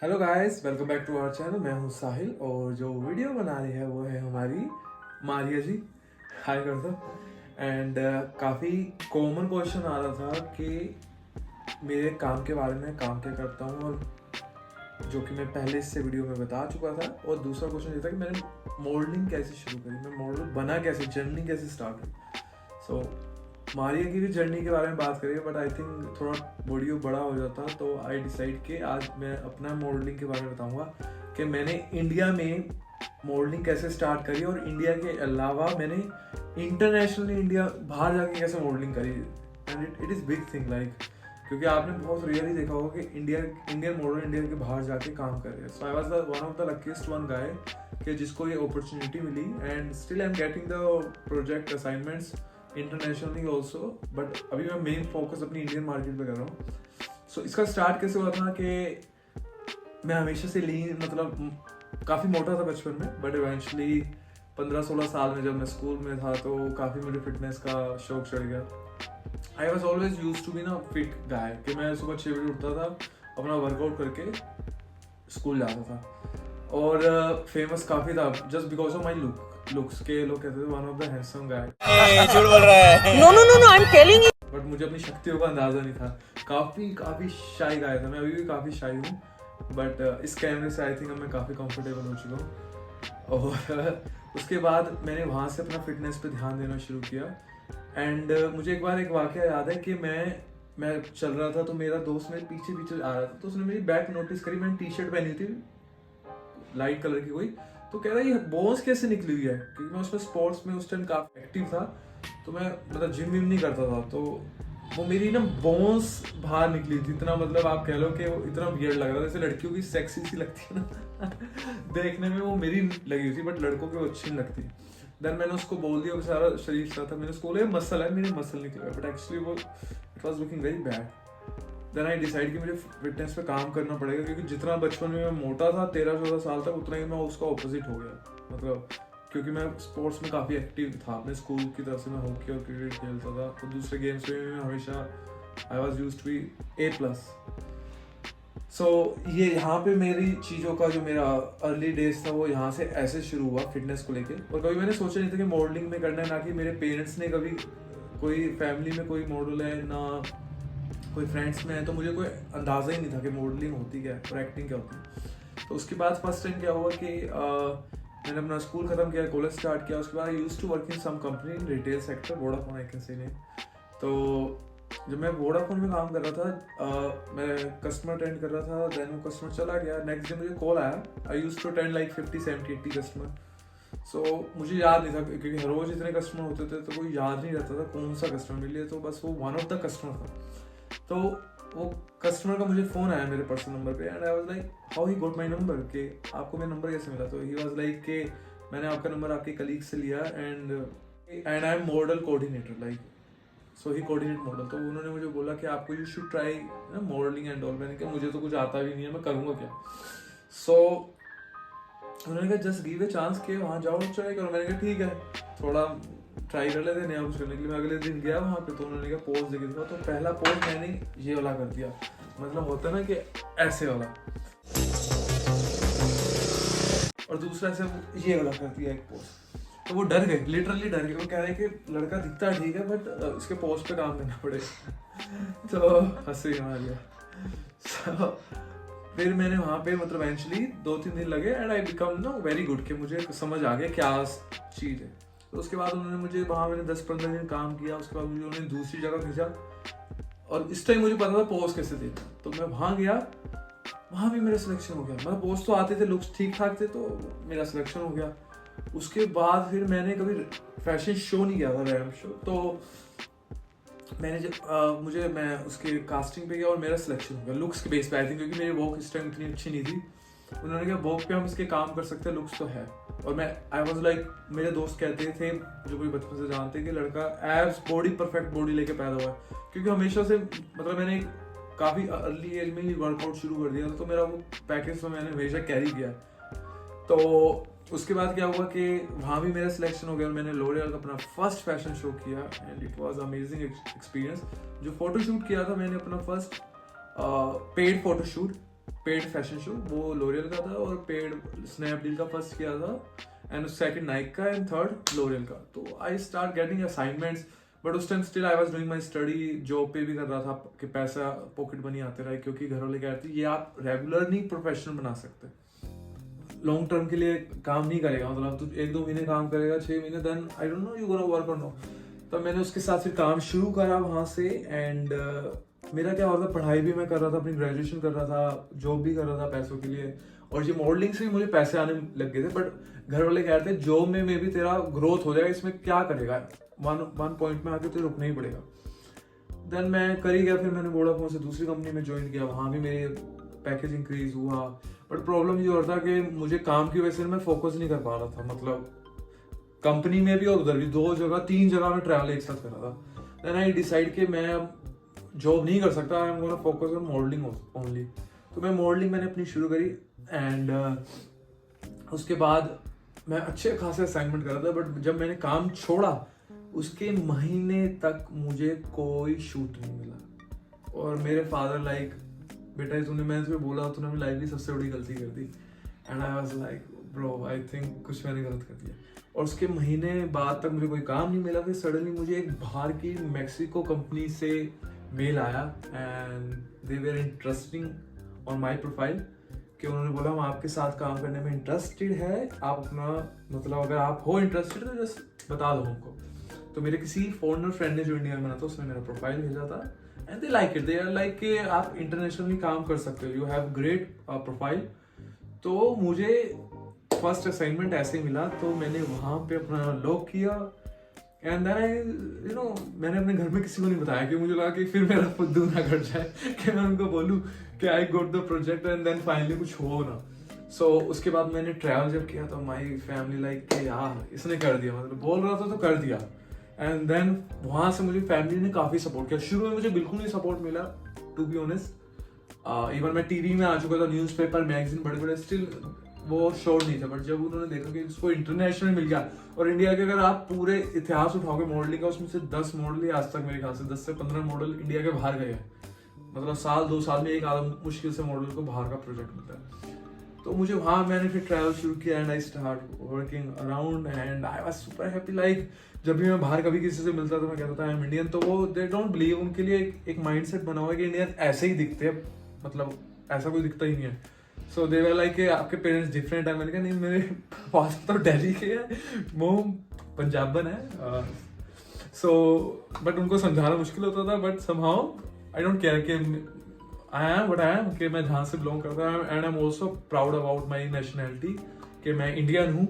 Hello guys, welcome back to our channel. मैं हूं साहिल और जो वीडियो बना रही है वो है हमारी मारिया जी। हाय कर दो। एंड काफ़ी कॉमन क्वेश्चन आ रहा था कि मेरे काम के बारे में, काम क्या करता हूं, और जो कि मैं पहले इससे वीडियो में बता चुका था। और दूसरा क्वेश्चन ये था कि मैंने मॉडलिंग कैसे शुरू करी, मैं मॉडल बना कैसे, जर्नी कैसे स्टार्ट हुई। सो मारिया की भी जर्नी के बारे में बात करेंगे, बट आई थिंक थोड़ा वीडियो बड़ा हो जाता, तो आई डिसाइड कि आज मैं अपना मॉडलिंग के बारे में बताऊंगा कि मैंने इंडिया में मॉडलिंग कैसे स्टार्ट करी, और इंडिया के अलावा मैंने इंटरनेशनली इंडिया बाहर जाके कैसे मॉडलिंग करी। And it is big thing, like क्योंकि आपने बहुत रियली देखा होगा कि इंडियन मॉडल इंडिया के बाहर जाके काम कर रहे हैं। So I was one of the luckiest one guy कि जिसको ये अपॉर्चुनिटी मिली, and still I am getting the project assignments internationally also, but अभी मैं मेन फोकस अपनी इंडियन मार्केट पे कर रहा हूँ। सो इसका स्टार्ट कैसे हुआ था कि मैं हमेशा से लीन, मतलब काफ़ी मोटा था बचपन में, बट इवेंचुअली 15-16 साल में जब मैं स्कूल में था तो काफ़ी मुझे फिटनेस का शौक चढ़ गया। I was always use to be ना फिट गाय कि मैं सुबह 6 बजे उठता था, अपना वर्कआउट करके स्कूल जाता था, और फेमस काफ़ी था just because of my looks के लोग कहते थे one of the handsome guy. झूठ बोल रहा है। No no no no, I am telling you. But मुझे अपनी शक्तियों का अंदाजा नहीं था। काफ़ी शाई गाय था मैं, अभी भी काफ़ी शाई हूँ, बट इस कैमरे से आई थिंक अब मैं काफ़ी कंफर्टेबल हो चुका हूँ। और उसके बाद मैंने वहाँ से अपना फिटनेस पे ध्यान देना शुरू किया। एंड मुझे एक बार एक वाकया याद है कि मैं चल रहा था, तो मेरा दोस्त मेरे पीछे पीछे आ रहा था, तो उसने मेरी बैक नोटिस करी। मैंने टी शर्ट पहनी थी लाइट कलर की कोई, तो कह रहा है ये बोन्स कैसे निकली हुई है, क्योंकि मैं उसमें स्पोर्ट्स में उस टाइम काफ़ी एक्टिव था, तो मैं मतलब जिम विम नहीं करता था, तो वो मेरी ना बोन्स बाहर निकली थी। इतना मतलब आप कह लो कि वो इतना वियर्ड लग रहा था, जैसे लड़कियों की सेक्सी सी लगती है ना देखने में वो मेरी लगी हुई थी, बट लड़कों की वो अच्छी नहीं लगती। देन मैंने उसको बोल दिया, सारा शरीर सा था, मैंने उसको बोला मसल है, मेरे मसल निकले, बट एक्चुअली वो it was looking very bad. Then I decide कि मुझे फिटनेस पे काम करना पड़ेगा, क्योंकि जितना बचपन में मैं मोटा था 13-14 साल तक, उतना ही मैं उसका ऑपोजिट हो गया। मतलब क्योंकि मैं स्पोर्ट्स में काफ़ी एक्टिव था, अपने स्कूल की तरफ से मैं हॉकी और क्रिकेट खेलता था, तो दूसरे गेम्स में मैं हमेशा I was use to be A+। So ये यहाँ पे मेरी चीज़ों का जो मेरा अर्ली डेज था वो यहाँ से ऐसे शुरू हुआ फिटनेस को लेके। और कभी मैंने सोचा नहीं था कि मॉडलिंग में करना है, ना कि मेरे पेरेंट्स ने कभी, कोई फैमिली में कोई मॉडल है ना कोई फ्रेंड्स में है, तो मुझे कोई अंदाज़ा ही नहीं था कि मॉडलिंग होती क्या है और एक्टिंग क्या होती है। तो उसके बाद फर्स्ट टाइम क्या हुआ कि मैंने अपना स्कूल खत्म किया, कॉलेज स्टार्ट किया, उसके बाद I used to work in some company in retail sector, Vodafone I can say name. तो जब मैं वोडाफोन में काम कर रहा था, मैं कस्टमर अटेंड कर रहा था, देन वो कस्टमर चला गया, नेक्स्ट डे मुझे कॉल आया। I used to attend like 50-70-80 customer. So मुझे याद नहीं था, क्योंकि हर रोज इतने कस्टमर होते थे तो कोई याद नहीं रहता था कौन सा कस्टमर मिले, तो बस वो वन ऑफ द कस्टमर था। तो वो कस्टमर का मुझे फ़ोन आया मेरे पर्सनल नंबर पे, and I was like how he got my number, कि आपको मेरा नंबर कैसे मिला। तो ही वाज लाइक कि मैंने आपका नंबर आपके कलीग से लिया, and I M model coordinator, like so he coordinate model. तो उन्होंने मुझे बोला कि आपको you should try modelling and all. मैंने कहा मुझे तो कुछ आता भी नहीं है, मैं करूँगा क्या। सो उन्होंने कहा जस्ट गिव ए चांस के वहाँ जाओ ट्राई करो। मैंने कहा ठीक है, थोड़ा ट्राई कर लेते नया कुछ करने के लिए। मैं अगले दिन गया वहाँ पे, तो उन्होंने कहा पोज देखे था, तो पहला पोज मैंने ये वाला कर दिया, मतलब होता है ना कि ऐसे वाला, और दूसरा ऐसे ये वाला कर दिया एक पोज। तो वो डर गए, लिटरली डर गए। वो कह रहे कि लड़का दिखता ठीक है, बट इसके पोज पे काम करना पड़ेगा। तो हंसी मार गया। So, फिर मैंने वहाँ पे मतलब इवेंचुअली 2-3 दिन लगे, एंड आई बिकम ना वेरी गुड, कि मुझे समझ आ गया क्या चीज़ है। तो उसके बाद उन्होंने मुझे वहाँ, मैंने 10-15 दिन काम किया, उसके बाद मुझे उन्होंने दूसरी जगह भेजा, और इस टाइम मुझे पता था पोज कैसे देना। तो मैं वहाँ गया, वहाँ भी मेरा सिलेक्शन हो गया। मतलब पोज तो आते थे, लुक्स ठीक ठाक थे, तो मेरा सिलेक्शन हो गया। उसके बाद फिर मैंने कभी फैशन शो नहीं किया था, रैम शो, तो मैंने जब मैं उसके कास्टिंग पे गया और मेरा सिलेक्शन हो गया लुक्स के बेस पे, आई थिंक, क्योंकि मेरी वॉक इस टाइम इतनी अच्छी नहीं थी। उन्होंने कहा वॉक पे हम इसके काम कर सकते हैं, लुक्स तो है। और मैं आई वॉज लाइक, मेरे दोस्त कहते थे जो कोई बचपन से जानते कि लड़का एब्स बॉडी, परफेक्ट बॉडी लेके पैदा हुआ है, क्योंकि हमेशा से मतलब मैंने काफ़ी अर्ली एज में ही वर्कआउट शुरू कर दिया, तो मेरा वो पैकेज तो मैंने हमेशा कैरी किया। तो उसके बाद क्या हुआ कि वहाँ भी मेरा सिलेक्शन हो गया, और मैंने लॉरियल का अपना फर्स्ट फैशन शो किया, and it was amazing experience. जो फोटोशूट किया था मैंने अपना first paid photoshoot, paid fashion show, वो लोरियल का था, और पेड स्नैपडील का फर्स्ट किया था, एंड सेकंड नाइक का, एंड थर्ड लोरियल का। तो I start getting assignments, but उस time still I was doing my study, job पे भी कर रहा था कि पैसा पॉकेट मनी आते रहे, क्योंकि घर वाले कहते ये आप रेगुलर नहीं प्रोफेशनल बना सकते, लॉन्ग टर्म के लिए काम नहीं करेगा, मतलब तू 1-2 महीने काम करेगा, 6 महीने, then I don't know you gonna work or no. तो मैंने उसके साथ फिर काम शुरू करा वहाँ से, एंड मेरा क्या होता था, पढ़ाई भी मैं कर रहा था, अपनी ग्रेजुएशन कर रहा था, जॉब भी कर रहा था पैसों के लिए, और ये मॉडलिंग से भी मुझे पैसे आने लग गए थे। बट घर वाले कहते हैं जॉब में भी तेरा ग्रोथ हो जाएगा, इसमें क्या करेगा, वन पॉइंट में आके तो रुकना ही पड़ेगा। देन मैं कर ही गया, फिर मैंने वोडाफोन से दूसरी कंपनी में ज्वाइन किया, वहाँ भी मेरे पैकेज इंक्रीज हुआ। बट प्रॉब्लम ये होता कि मुझे काम की वजह से मैं फोकस नहीं कर पा रहा था, मतलब कंपनी में भी और उधर भी, 3 जगह में ट्रैवल एक साथ कर रहा था। देन आई डिसाइड कि मैं जॉब नहीं कर सकता, I am gonna focus on modelling only. तो मैं मॉडलिंग मैंने अपनी शुरू करी, एंड उसके बाद मैं अच्छे खासे असाइनमेंट कर रहा था। बट जब मैंने काम छोड़ा, उसके महीने तक मुझे कोई शूट नहीं मिला, और मेरे फादर लाइक, बेटा तूने, मैंने तुम्हें बोला, तूने अपनी लाइफ की सबसे बड़ी गलती कर दी। And I was like bro, I think कुछ मैंने गलत कर दिया। और उसके महीने बाद तक मुझे कोई काम नहीं मिला। फिर सडनली मुझे एक बाहर की मैक्सिको कंपनी से मेल आया, and they were interesting on my profile, कि उन्होंने बोला हम आपके साथ काम करने में इंटरेस्टेड है, आप अपना, मतलब अगर आप हो इंटरेस्टेड तो जस्ट बता दो हमको। तो मेरे किसी फॉरेनर फ्रेंड ने जो इंडिया में बना था, उसने मेरा प्रोफाइल भेजा था, and they like it, they are like कि आप इंटरनेशनली काम कर सकते हो, यू हैव ग्रेट प्रोफाइल। तो मुझे फर्स्ट असाइनमेंट ऐसे मिला, तो मैंने वहाँ पे अपना लॉग किया, एंड देन आई मैंने अपने घर में किसी को नहीं बताया, कि मुझे लगा कि फिर मेरा फुद्दू ना कट जाए, कि मैं उनको बोलूँ कि I got the project, and then finally कुछ हो ना। सो उसके बाद मैंने ट्रैवल जब किया, तो माई फैमिली लाइक कि यार इसने कर दिया, मतलब बोल रहा था तो कर दिया। एंड देन वहाँ से मुझे फैमिली ने काफ़ी सपोर्ट किया। शुरू में मुझे बिल्कुल नहीं सपोर्ट मिला, टू बी ऑनेस्ट। इवन मैं टीवी में आ चुका था, न्यूज़पेपर, मैगजीन, बड़े बड़े, स्टिल वो शोर नहीं था। बट जब उन्होंने देखा कि इसको इंटरनेशनल मिल गया, और इंडिया के अगर आप पूरे इतिहास उठाओगे मॉडलिंग का, उसमें से 10 मॉडल ही आज तक मेरे ख्याल से 10 से 15 मॉडल इंडिया के बाहर गए हैं, मतलब 1-2 साल में एक आधा मुश्किल से मॉडल को बाहर का प्रोजेक्ट मिलता है। तो मुझे वहाँ मैंने फिर ट्रैवल शुरू किया, and I start working around, and I was super happy. Like जब भी मैं बाहर कभी किसी से मिलता तो मैं कहता था आई एम इंडियन, तो वो दे डोंट बिलीव, उनके लिए एक माइंडसेट बना हुआ है कि इंडियन ऐसे ही दिखते हैं, मतलब ऐसा कोई दिखता ही नहीं है। सो दे वर लाइक आपके पेरेंट्स डिफरेंट है। मैंने कहा नहीं, मेरे पास तो दिल्ली के है, वो पंजाबन है। सो बट उनको समझाना मुश्किल होता था, but somehow I don't care कि I am what I am, कि मैं जहाँ से बिलोंग करता हूँ, and I am also proud about my nationality, कि मैं इंडियन हूँ।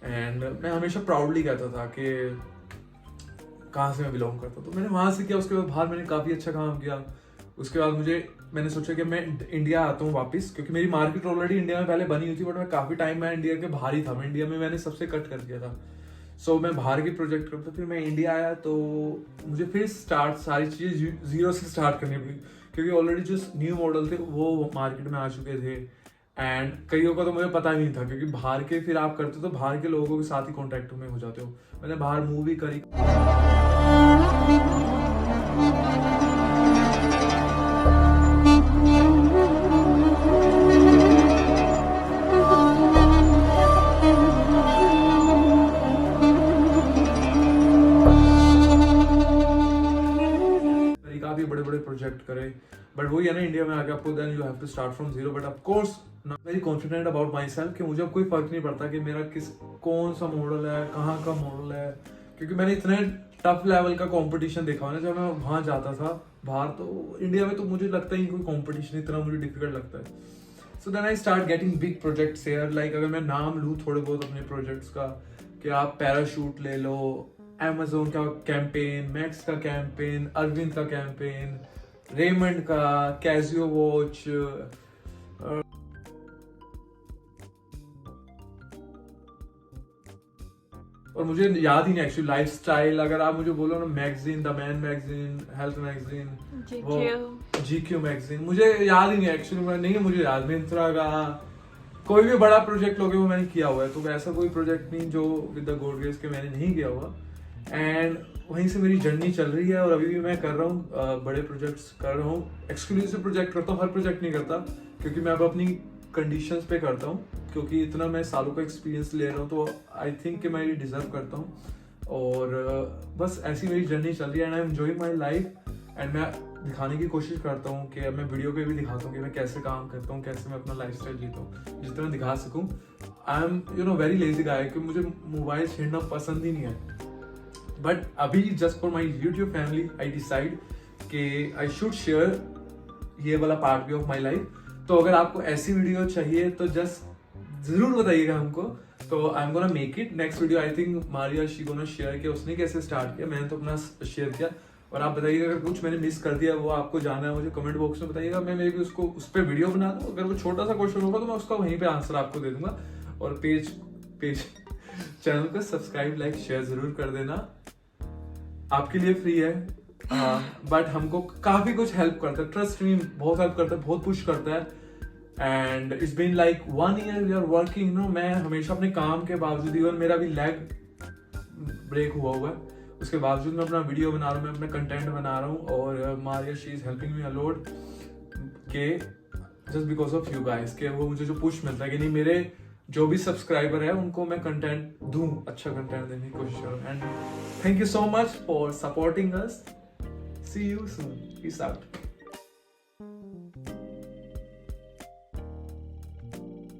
एंड मैं हमेशा प्राउडली कहता था कि कहाँ से मैं बिलोंग करता हूँ। तो मैंने वहाँ से किया, उसके बाद बाहर मैंने काफ़ी अच्छा काम किया। उसके बाद मैंने सोचा कि मैं इंडिया आता हूँ वापस, क्योंकि मेरी मार्केट ऑलरेडी इंडिया में पहले बनी हुई थी, बट मैं काफ़ी टाइम में इंडिया के बाहर ही था, मैं इंडिया में मैंने सबसे कट कर दिया था। सो मैं बाहर की प्रोजेक्ट करता, फिर मैं इंडिया आया, तो मुझे फिर सारी चीज़ें जीरो से स्टार्ट करनी पड़ी, क्योंकि ऑलरेडी जो न्यू मॉडल थे वो मार्केट में आ चुके थे, एंड कईयों का तो मुझे पता ही नहीं था, क्योंकि बाहर के फिर आप करते हो तो बाहर के लोगों के साथ ही कॉन्टेक्ट में हो जाते हो। मैंने बाहर मूवी करी, काफी बड़े बड़े प्रोजेक्ट करे। बट वही है ना, इंडिया में आके आपको then you have to start from zero. But of course very confident about myself, कि मुझे अब कोई फर्क नहीं पड़ता कि मेरा कौन सा मॉडल है, कहाँ का मॉडल है, क्योंकि मैंने इतने टफ लेवल का कंपटीशन देखा है ना। जब मैं वहाँ जाता था बाहर, तो इंडिया में तो मुझे लगता ही कोई कंपटीशन इतना मुझे डिफिकल्ट लगता है। So then I start getting big projects here. Like अगर मैं नाम लूँ थोड़े बहुत अपने प्रोजेक्ट्स का, कि आप पैराशूट ले लो, Amazon का कैंपेन, मैक्स का कैंपेन, अरविंद का कैंपेन, रेमंड का, कैजियो वॉच, और मुझे याद ही नहीं एक्चुअली लाइफस्टाइल। अगर आप मुझे बोलो ना, magazine, the man magazine, health magazine, वो GQ मैगजीन, मुझे याद ही नहीं एक्चुअली, नहीं है मुझे याद। मिंत्रा का कोई भी बड़ा प्रोजेक्ट लोगे वो मैंने किया हुआ है, तो ऐसा कोई प्रोजेक्ट नहीं जो विद द गोडरेज के मैंने नहीं किया हुआ। एंड वहीं से मेरी जर्नी चल रही है और अभी भी मैं कर रहा हूँ, बड़े प्रोजेक्ट्स कर रहा हूँ, एक्सक्लूसिव प्रोजेक्ट करता हूँ, हर प्रोजेक्ट नहीं करता क्योंकि मैं अब अपनी कंडीशंस पे करता हूँ, क्योंकि इतना मैं सालों का एक्सपीरियंस ले रहा हूँ तो आई थिंक कि मैं ये डिजर्व करता हूँ। और बस ऐसी मेरी जर्नी चल रही है and I am enjoying my life. And मैं दिखाने की कोशिश करता हूँ कि मैं वीडियो पे भी दिखाता हूँ कि मैं कैसे काम करता हूँ, कैसे मैं अपना लाइफस्टाइल जीता हूँ, जितना दिखा सकूँ। आई एम वेरी लेजी गाय, क्योंकि मुझे मोबाइल छेड़ना पसंद ही नहीं है। बट अभी just for my YouTube family I decide कि आई शुड शेयर ये वाला पार्ट भी ऑफ माई लाइफ। तो अगर आपको ऐसी वीडियो चाहिए तो जस्ट जरूर बताइएगा हमको, तो I am gonna make it. Next video I think Maria she gonna share किया, उसने कैसे स्टार्ट किया, मैंने तो अपना शेयर किया। और आप बताइएगा अगर कुछ मैंने मिस कर दिया, वो आपको जानना है मुझे कमेंट बॉक्स में बताइएगा, मैं मे भी उसको उस पर वीडियो बना दूँ। अगर वो छोटा सा क्वेश्चन होगा तो मैं उसका वहीं पे आंसर आपको दे दूंगा। और पेज चैनल को सब्सक्राइब, लाइक, शेयर जरूर कर देना, आपके लिए फ्री है। बट हमको काफी कुछ हेल्प करता है, ट्रस्ट मी, बहुत हेल्प करता है, बहुत पुश करता है। And it's been like 1 year we are working no. मैं हमेशा अपने काम के बावजूद, इवन मेरा भी लेग ब्रेक हुआ है, उसके बावजूद मैं अपना वीडियो बना रहा हूँ, मैं अपना कंटेंट बना रहा हूँ। और Maria she is helping me a lot के just because of you guys, के वो मुझे जो पुश मिलता है कि नहीं मेरे जो भी सब्सक्राइबर है उनको मैं कंटेंट दूं, अच्छा कंटेंट देने की कोशिश करूं। And thank you so much for supporting us, see you soon, peace out.